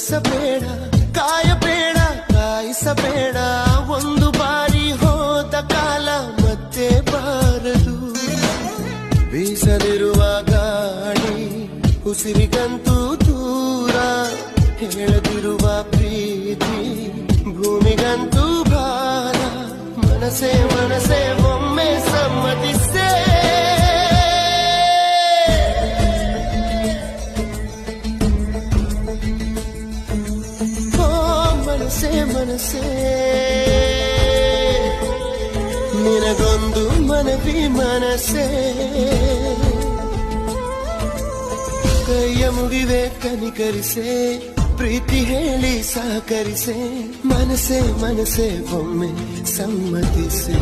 ತೋರಿಸಬೇಡ, ಕಾಯಬೇಡ, ಕಾಯಿಸಬೇಡ. ಒಂದು ಬಾರಿ ಹೋದ ಕಾಲ ಮತ್ತೆ ಬಾರದು. ಬೀಸಲಿರುವ ಗಾಳಿ ಉಸಿರಿಗಂತೂ ದೂರ, ಹೇಳದಿರುವ ಪ್ರೀತಿ ಭೂಮಿಗಂತೂ ಭಾರ. ಮನಸೇ ಮನಸೇ ಒಮ್ಮೆ ಸಮ್ಮತಿಸೇ. ಮನಸೇ ಮನಸೇ ನಿನಗೊಂದು ಮನವಿ ಮನಸೇ. ಕೈಯ ಮುಗಿವೆ ಕನಿಕರಿಸೆ, ಪ್ರೀತಿ ಹೇಳಿ ಸಹಕರಿಸೆ. ಮನಸೇ ಮನಸೇ ಒಮ್ಮೆ ಸಮ್ಮತಿಸೆ.